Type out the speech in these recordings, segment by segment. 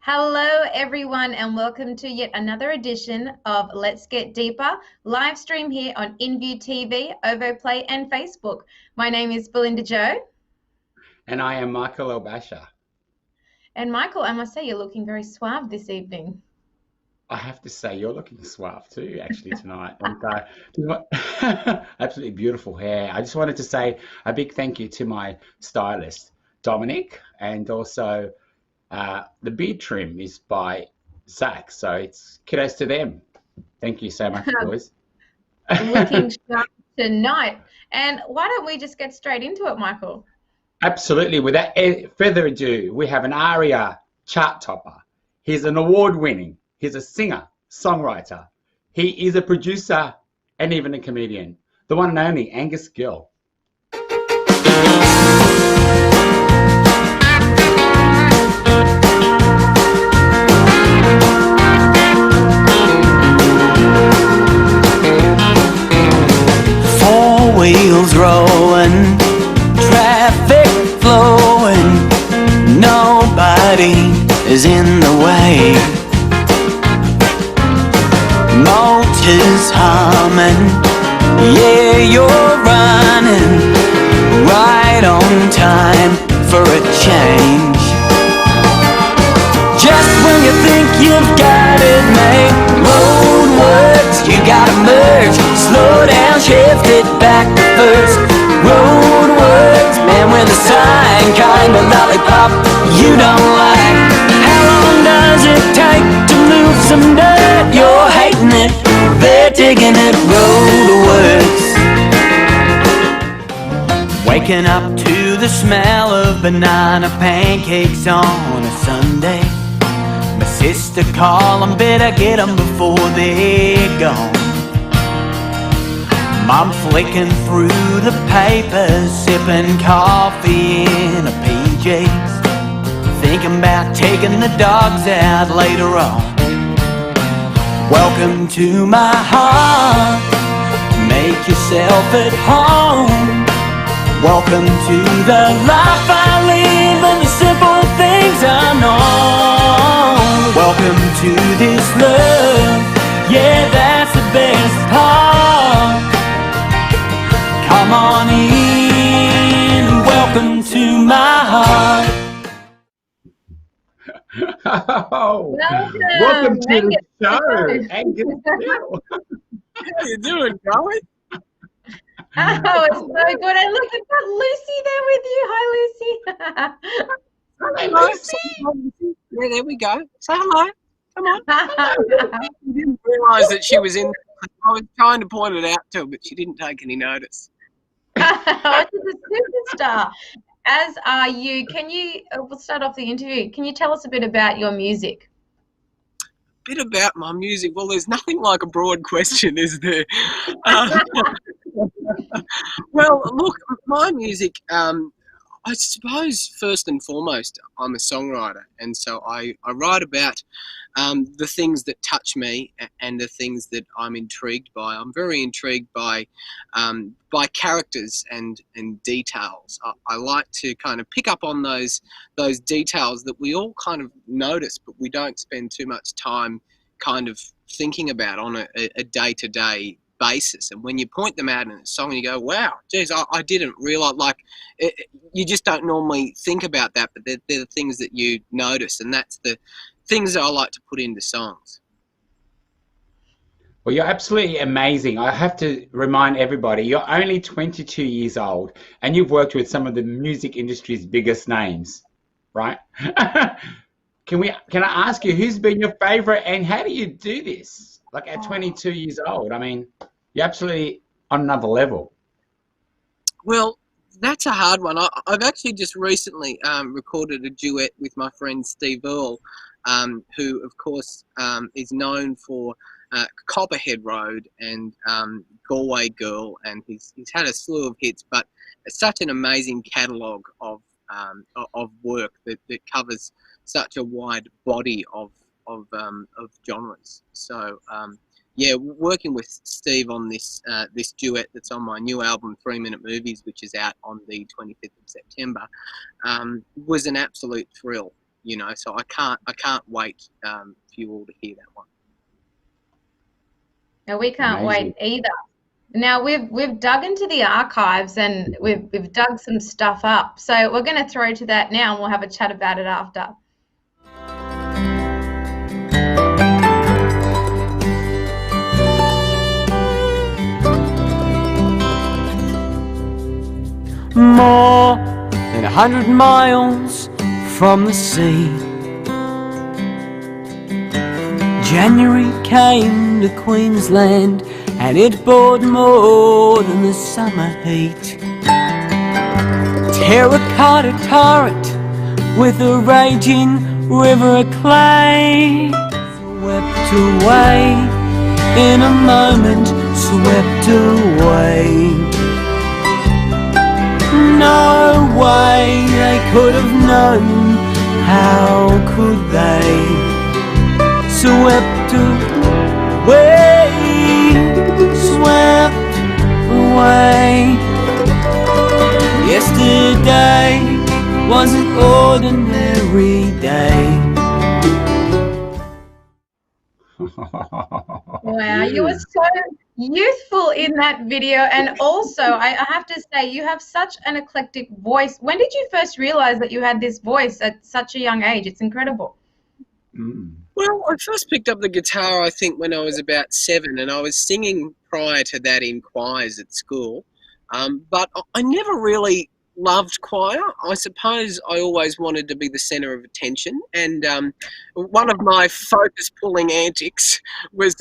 Hello, everyone, and welcome to yet another edition of Let's Get Deeper, live stream here on InView TV, OvoPlay, and Facebook. My name is Belinda Joh. And I am Michael Elbasha. And Michael, I must say, you're looking very suave this evening. I have to say, you're looking suave too, actually, tonight. Absolutely beautiful hair. I just wanted to say a big thank you to my stylist, Dominic, and also the beard trim is by Zach. So it's kudos to them. Thank you so much, boys. Looking sharp tonight. And why don't we just get straight into it, Michael? Absolutely. Without further ado, we have an ARIA chart topper. He's an award-winning. He's a singer, songwriter. He is a producer and even a comedian. The one and only Angus Gill. 4 wheels rolling, traffic flowing, nobody is in the way. Motors humming, yeah, you're running right on time for a change. Just when you think you've got it made, roadworks, you gotta merge, slow down, shift it back to first. Roadworks, man with a sign, kind of lollipop you don't like. How long does it take to move some dirt? You're hating it, they're digging it. Roadworks. Waking up to the smell of banana pancakes on a Sunday. My sister callin', better get 'em before they're gone. Mom flicking through the papers, sipping coffee in a PJs, thinking about taking the dogs out later on. Welcome to my heart, make yourself at home. Welcome to the life I live and the simple things I know. Welcome to this love, yeah, that's the best part. Come on in, welcome to my heart. Oh, welcome to the show, Angus Gill. How you doing, Charlie? Oh, it's so good. And look, you've got Lucy there with you. Hi, Lucy. Hello. Lucy. Yeah, there we go. Say hello. Come on. I didn't realise that she was in. I was trying to point it out to her, but she didn't take any notice. She's a superstar, as are you. Can you, we'll start off the interview. Can you tell us a bit about your music? Bit about my music. Well, there's nothing like a broad question, is there? Well, look, my music, I suppose first and foremost, I'm a songwriter. And so I write about the things that touch me and the things that I'm intrigued by. I'm very intrigued by characters and details. I like to kind of pick up on those details that we all kind of notice, but we don't spend too much time kind of thinking about on a day-to-day basis. And when you point them out in a song and you go, wow, geez, I didn't realize, like, you just don't normally think about that, but they're the things that you notice, and that's the things that I like to put into songs. Well, you're absolutely amazing. I have to remind everybody, you're only 22 years old and you've worked with some of the music industry's biggest names, right? Can I ask you, who's been your favorite and how do you do this? Like at 22 years old, I mean, you're absolutely on another level. Well, that's a hard one. I've actually just recently recorded a duet with my friend Steve Earle, who, of course, is known for Copperhead Road and Galway Girl, and he's had a slew of hits, but it's such an amazing catalogue of work that covers such a wide body of genres. So yeah, working with Steve on this duet that's on my new album 3 Minute Movies, which is out on the 25th of September, was an absolute thrill. you know. So I can't wait for you all to hear that one. No, we can't Amazing. wait either. Now we've dug into the archives and we've dug some stuff up. So we're going to throw to that now, and we'll have a chat about it after. More than 100 miles from the sea, January came to Queensland, and it brought more than the summer heat. Terracotta torrent with a raging river of clay, swept away in a moment, swept away. No way they could have known, how could they? Swept away, swept away. Yesterday was an ordinary day. Wow, you were so youthful in that video, and also I have to say you have such an eclectic voice. When did you first realize that you had this voice at such a young age? It's incredible. Well, I first picked up the guitar, I think, when I was about 7, and I was singing prior to that in choirs at school. But I never really loved choir. I suppose I always wanted to be the centre of attention, and one of my focus-pulling antics was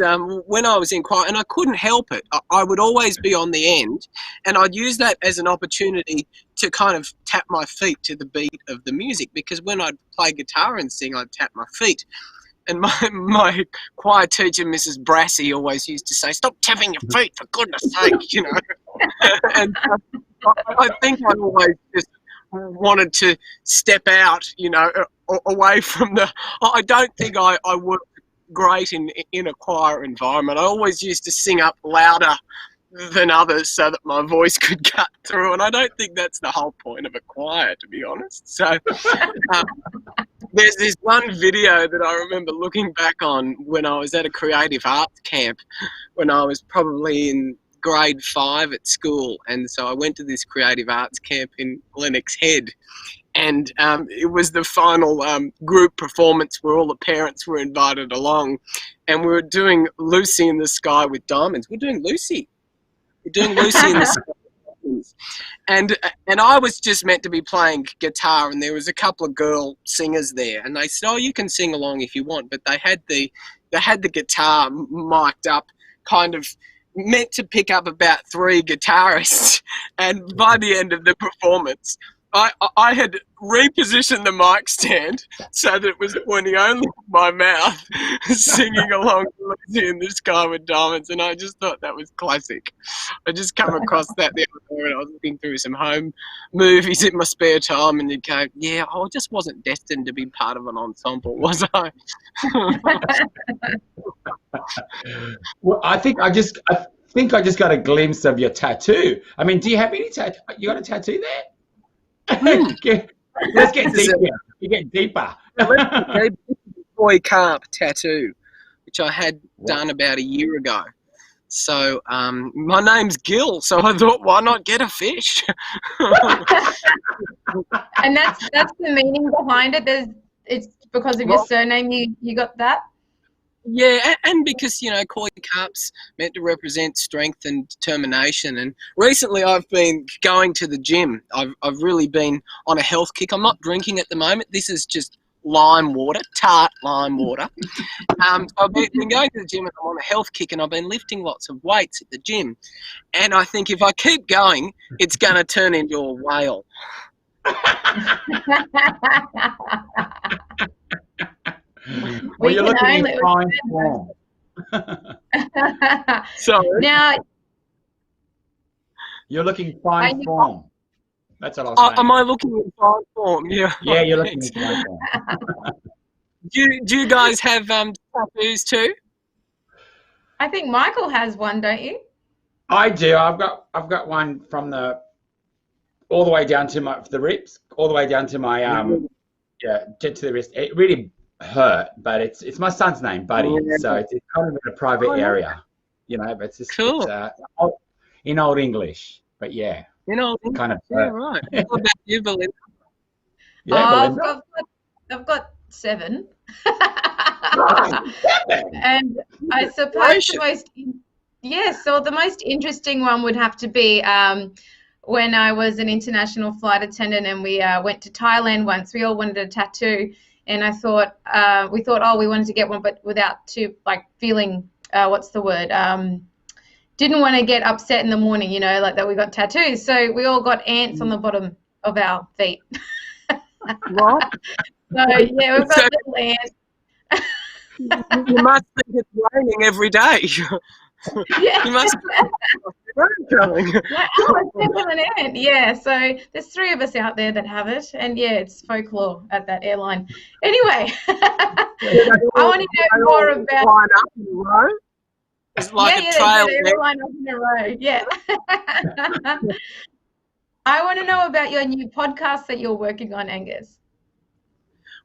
when I was in choir, and I couldn't help it. I would always be on the end, and I'd use that as an opportunity to kind of tap my feet to the beat of the music, because when I'd play guitar and sing, I'd tap my feet. And my choir teacher, Mrs. Brassey, always used to say, "Stop tapping your feet, for goodness sake," you know. And I think I always just wanted to step out, you know, away from the. I don't think I worked great in a choir environment. I always used to sing up louder than others so that my voice could cut through, and I don't think that's the whole point of a choir, to be honest. So there's this one video that I remember looking back on when I was at a creative arts camp when I was probably in grade 5 at school, and so I went to this creative arts camp in Lennox Head, and it was the final group performance where all the parents were invited along, and we were doing Lucy in the Sky with Diamonds. We're doing Lucy in the Sky with Diamonds. And I was just meant to be playing guitar, and there was a couple of girl singers there, and they said, "Oh, you can sing along if you want," but they had the guitar mic'd up, kind of meant to pick up about 3 guitarists, and by the end of the performance, I had repositioned the mic stand so that it was pointing only to my mouth, singing along to Lucy in the Sky with Diamonds, and I just thought that was classic. I just come across that the other day when I was looking through some home movies in my spare time, and you'd go, yeah, I just wasn't destined to be part of an ensemble, was I? Well, I think I just got a glimpse of your tattoo. I mean, do you have any tattoo? You got a tattoo there? Let's get deeper. You get deeper. Boy carp tattoo, which I had done about a year ago. So my name's Gill, so I thought, why not get a fish? And that's the meaning behind it. It's because of your surname you got that? Yeah, and because, you know, koi carp's meant to represent strength and determination. And recently I've been going to the gym. I've really been on a health kick. I'm not drinking at the moment. This is just lime water, tart lime water. I've been going to the gym, and I'm on a health kick, and I've been lifting lots of weights at the gym. And I think if I keep going, it's going to turn into a whale. Well, you're looking in fine form. So now you're looking fine form. That's what I was saying. Am I looking in fine form? Yeah. Yeah, you're looking in fine form. Do you guys have tattoos too? I think Michael has one, don't you? I do. I've got one from all the way down to the ribs, all the way down to my yeah, jet to the wrist. It really hurt, but it's my son's name, Buddy. Yeah. So it's kind of in a private area, you know. But it's just Cool. in Old English. But yeah, You know, kind of. yeah, right. What about you, Belinda? Yeah, Oh, Belinda. I've got 7. Right. And I suppose the most interesting one would have to be when I was an international flight attendant and we went to Thailand once. We all wanted a tattoo, and we thought, oh, we wanted to get one, but without feeling what's the word? Didn't want to get upset in the morning, you know, like that we got tattoos. So we all got ants on the bottom of our feet. What? So yeah, we've got little ants. You must think it's raining every day. Yeah. You must going. Yeah, oh, it's an ant. Yeah, so there's 3 of us out there that have it, and yeah, it's folklore at that airline. Anyway, I want to know more about. Line up in a row. It's like a trail. They line up in a row. Yeah. I want to know about your new podcast that you're working on, Angus.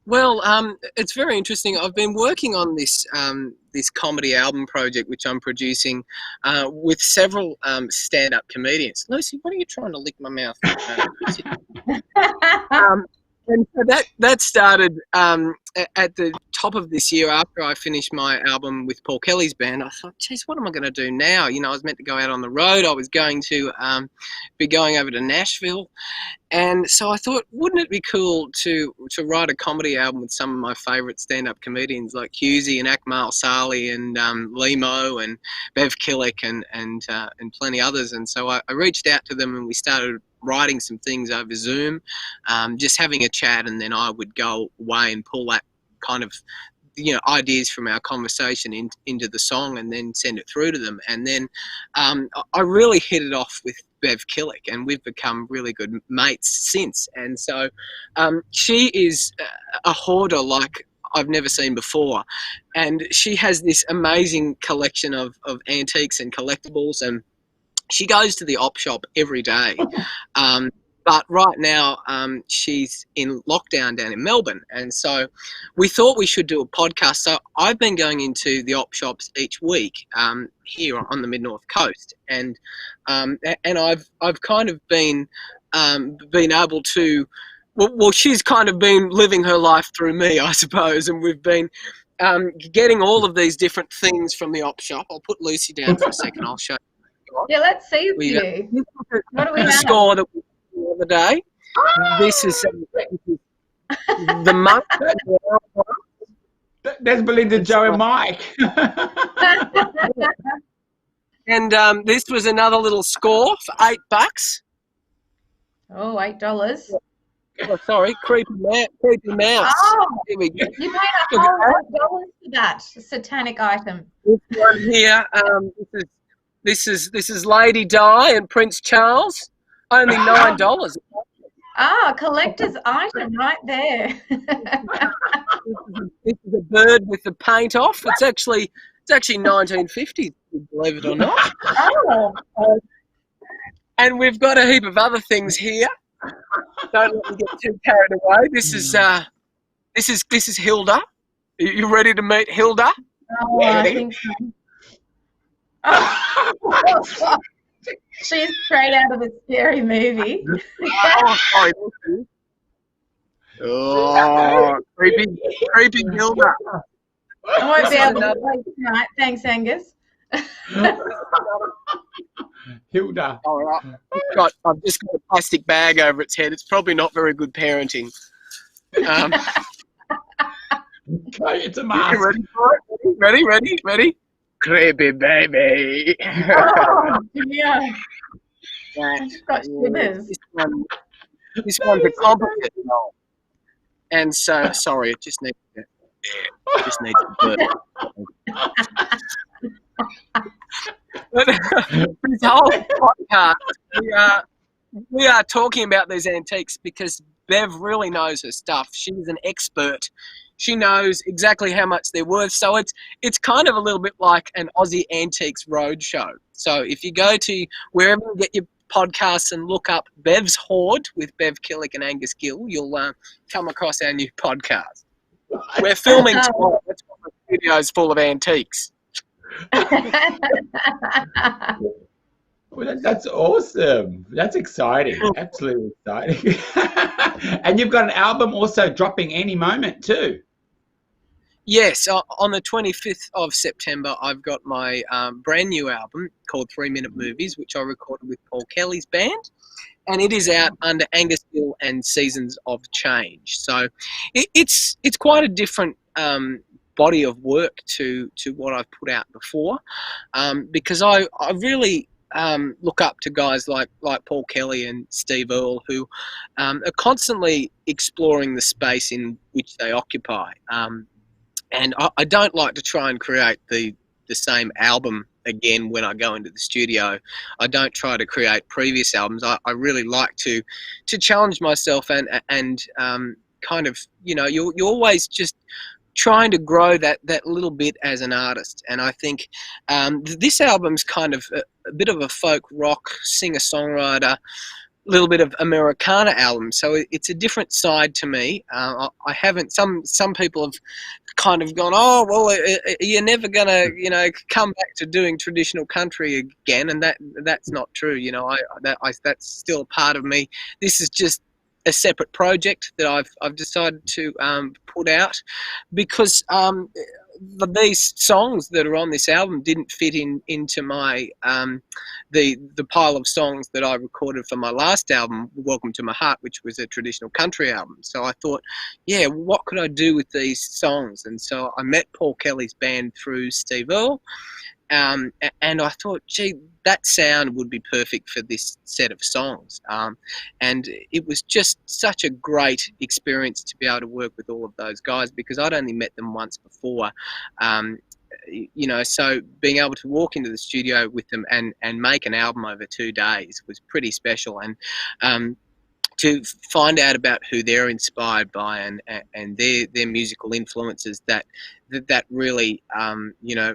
Well, it's very interesting. I've been working on this this comedy album project, which I'm producing with several stand-up comedians. Lucy, what are you trying to lick my mouth? And so that started at the top of this year after I finished my album with Paul Kelly's band. I thought, geez, what am I going to do now? You know, I was meant to go out on the road. I was going to be going over to Nashville. And so I thought, wouldn't it be cool to write a comedy album with some of my favourite stand-up comedians like Husey and Akmal Saleh and Limo and Bev Killick and plenty others. And so I reached out to them and we started writing some things over Zoom, just having a chat, and then I would go away and pull that kind of, you know, ideas from our conversation into the song and then send it through to them. And then I really hit it off with Bev Killick, and we've become really good mates since. And so she is a hoarder like I've never seen before, and she has this amazing collection of antiques and collectibles, and she goes to the op shop every day. But right now she's in lockdown down in Melbourne. And so we thought we should do a podcast. So I've been going into the op shops each week here on the Mid-North Coast. And I've kind of been able to, well, she's kind of been living her life through me, I suppose. And we've been getting all of these different things from the op shop. I'll put Lucy down for a second. I'll show you. Yeah, let's see you. What do we have? The score that we did the other day. Oh! This is the monk. There's Belinda Joh and Mike. And this was another little score for $8. Oh, $8. Oh, sorry, creepy mouse. Oh, here we go. You paid $8 for that satanic item. This one here. This is Lady Di and Prince Charles. Only $9. Ah, collector's item right there. This is a bird with the paint off. It's actually 1950s, believe it or not. Oh. And we've got a heap of other things here. Don't let me get too carried away. This is Hilda. Are you ready to meet Hilda? Oh, I think so. Oh, she's straight out of a scary movie. Oh, creepy Hilda. I won't be able to sleep tonight. Thanks, Angus. Hilda. All right. I've just got a plastic bag over its head. It's probably not very good parenting. It's a mask. Ready? Creepy baby. Oh, yeah. I've got shivers. This one's a composite doll. And so, sorry, it just needs to burn. But this whole podcast, we are talking about these antiques because Bev really knows her stuff. She's an expert. She knows exactly how much they're worth. So it's kind of a little bit like an Aussie Antiques Roadshow. So if you go to wherever you get podcasts and look up Bev's Horde with Bev Killick and Angus Gill, you'll come across our new podcast. We're filming tomorrow. That's why the studio's full of antiques. Well, that's awesome. That's exciting. Absolutely exciting. And you've got an album also dropping any moment too. Yes, on the 25th of September, I've got my brand new album called 3 Minute Movies, which I recorded with Paul Kelly's band. And it is out under Angus Gill and Seasons of Change. So it's quite a different body of work to what I've put out before, because I really look up to guys like Paul Kelly and Steve Earle, who are constantly exploring the space in which they occupy. And I don't like to try and create the same album again when I go into the studio. I don't try to create previous albums. I really like to challenge myself and kind of, you're always just trying to grow that little bit as an artist. And I think this album's kind of a bit of a folk rock singer-songwriter, little bit of Americana album, so it's a different side to me. I haven't. Some people have kind of gone, oh well, you're never gonna come back to doing traditional country again, and that's not true. That's still a part of me. This is just a separate project that I've decided to put out because these songs that are on this album didn't fit into my the pile of songs that I recorded for my last album, Welcome to My Heart, which was a traditional country album. So I thought, yeah, what could I do with these songs? And so I met Paul Kelly's band through Steve Earle, and I thought, gee, that sound would be perfect for this set of songs. And it was just such a great experience to be able to work with all of those guys, because I'd only met them once before. So being able to walk into the studio with them and make an album over 2 days was pretty special. And to find out about who they're inspired by and their musical influences that really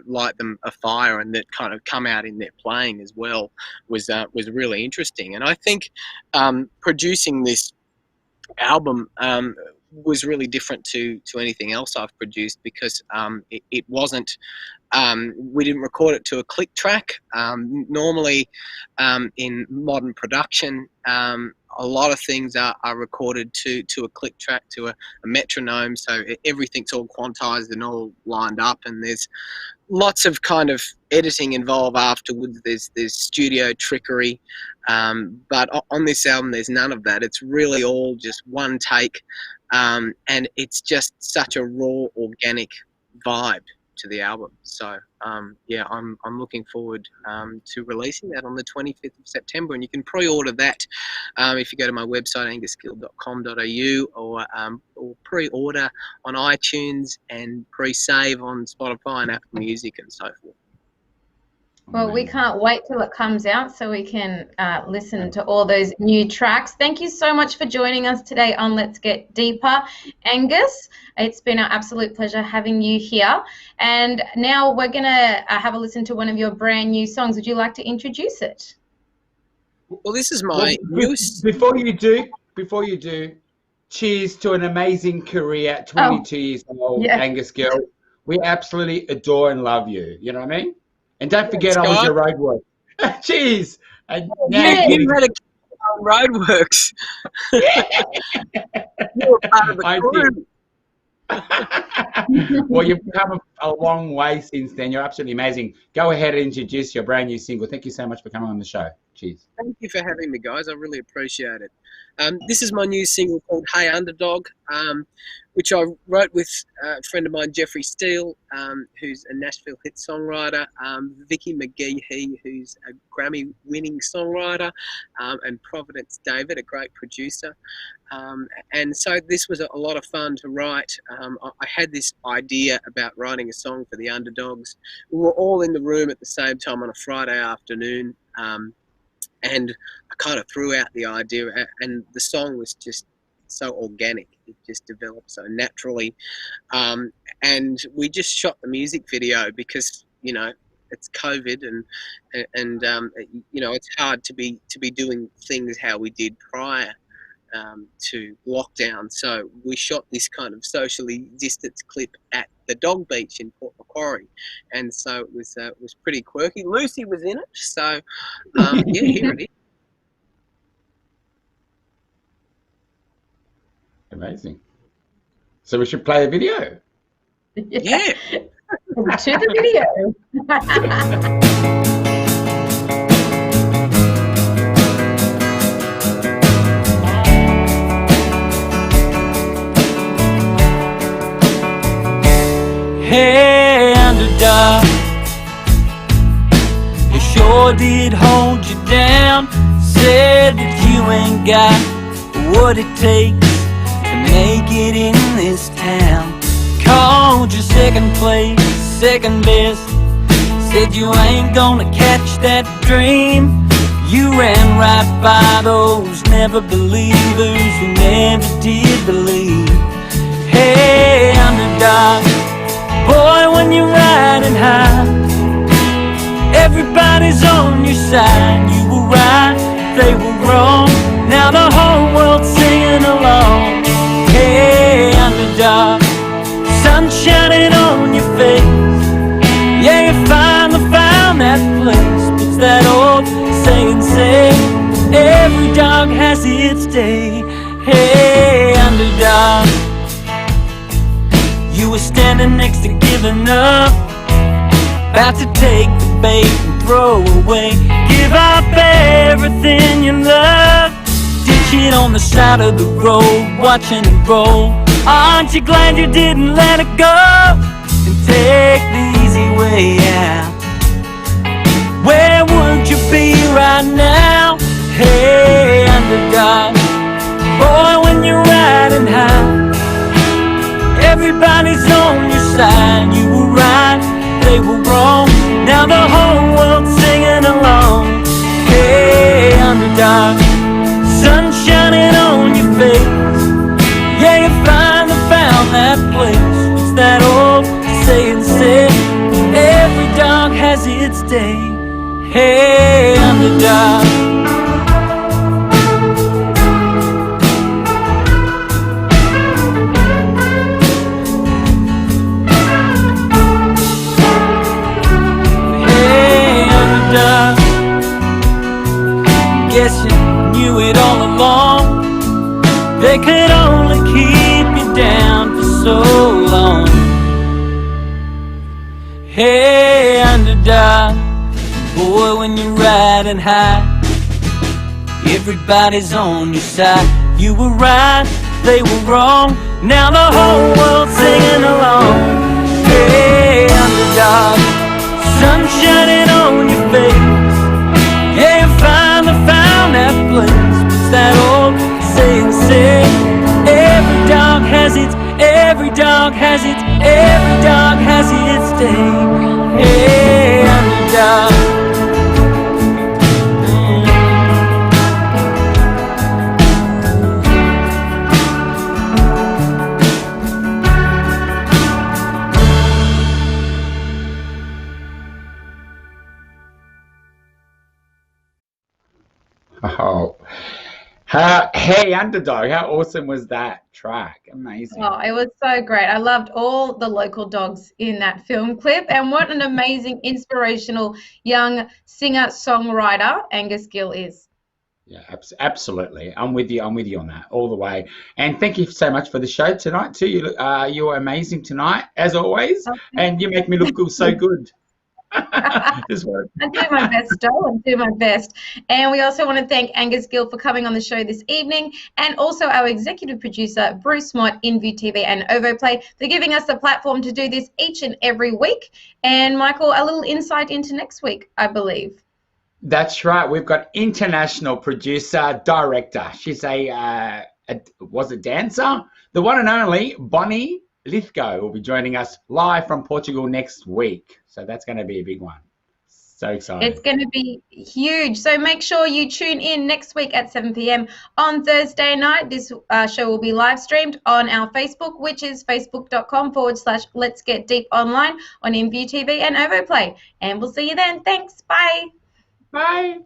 light them a fire and that kind of come out in their playing as well was really interesting. And I think producing this album was really different to anything else I've produced, because it wasn't, we didn't record it to a click track. Normally in modern production, a lot of things are recorded to a click track, to a metronome, so everything's all quantized and all lined up, and there's lots of kind of editing involved afterwards. There's studio trickery, but on this album there's none of that. It's really all just one take, and it's just such a raw, organic vibe to the album. So yeah, I'm looking forward to releasing that on the 25th of September, and you can pre-order that if you go to my website angusgill.com.au, or pre-order on iTunes and pre-save on Spotify and Apple Music and so forth. Well, we can't wait till it comes out so we can listen to all those new tracks. Thank you so much for joining us today on Let's Get Deeper, Angus. It's been an absolute pleasure having you here. And now we're going to have a listen to one of your brand new songs. Would you like to introduce it? Well, this is my newest. Before you do, cheers to an amazing career at 22 years old, yeah. Angus Gill. We absolutely adore and love you. You know what I mean? And don't forget, I was your roadwork. Cheers. And now you had a roadworks. You're part of the crew. Well, you've come a long way since then. You're absolutely amazing. Go ahead and introduce your brand new single. Thank you so much for coming on the show. Cheers. Thank you for having me, guys. I really appreciate it. This is my new single called Hey Underdog, which I wrote with a friend of mine, Jeffrey Steele, who's a Nashville hit songwriter, Vicky McGee, who's a Grammy-winning songwriter, and Providence David, a great producer. And so this was a lot of fun to write. I had this idea about writing a song for the Underdogs. We were all in the room at the same time on a Friday afternoon, and I kind of threw out the idea, and the song was just so organic. It just developed so naturally. And we just shot the music video because, it's COVID, and you know, it's hard to be doing things how we did prior to lockdown. So we shot this kind of socially distanced clip at the Dog Beach in Port Macquarie, and so it was pretty quirky. Lucy was in it, so yeah, here it is. Amazing. So we should play the video. Yeah. To the video. Hey, underdog, you sure did hold you down. Said that you ain't got what it takes to make it in this town. Called you second place, second best. Said you ain't gonna catch that dream. You ran right by those never believers who never did believe. Hey, underdog, boy, when you're riding high, everybody's on your side. You were right, they were wrong. Now the whole world's singing along. Hey, underdog, sun shining on your face. Yeah, you finally found that place. What's that old saying say? Every dog has its day. Hey, underdog, you were standing next to giving up, about to take the bait and throw away. Give up everything you love, ditch it on the side of the road, watching it roll. Aren't you glad you didn't let it go and take the easy way out? Where would you be right now? Hey, underdog, boy, when you're riding high, everybody's on your side. You were right, they were wrong. Now the whole world's singing along. Hey, underdog, sun shining on your face. Yeah, you finally found that place. What's that old saying say? Every dog has its day. Hey, underdog. Guess you knew it all along. They could only keep you down for so long. Hey, underdog, boy, when you're riding high, everybody's on your side. You were right, they were wrong. Now the whole world's singing along. Hey, underdog, sun shining on your face. Yeah, you finally found that place. What's that old saying say? Every dog has its, every dog has its, every dog has its day. Hey, underdog. Oh, hey, Underdog, how awesome was that track? Amazing. Oh, it was so great. I loved all the local dogs in that film clip, and what an amazing, inspirational young singer-songwriter Angus Gill is. Yeah, absolutely. I'm with you on that all the way. And thank you so much for the show tonight too. You were amazing tonight, as always, and you make me look so good. I do my best, Joel. I do my best. And we also want to thank Angus Gill for coming on the show this evening, and also our executive producer, Bruce Mott, InView TV and OvoPlay, for giving us the platform to do this each and every week. And Michael, a little insight into next week, I believe. That's right. We've got international producer, director. She's a dancer? The one and only Bonnie Lithgow will be joining us live from Portugal next week. So that's going to be a big one. So excited. It's going to be huge. So make sure you tune in next week at 7 p.m. on Thursday night. This show will be live streamed on our Facebook, which is facebook.com/Let's Get Deep Online on InView TV and OvoPlay. And we'll see you then. Thanks. Bye. Bye.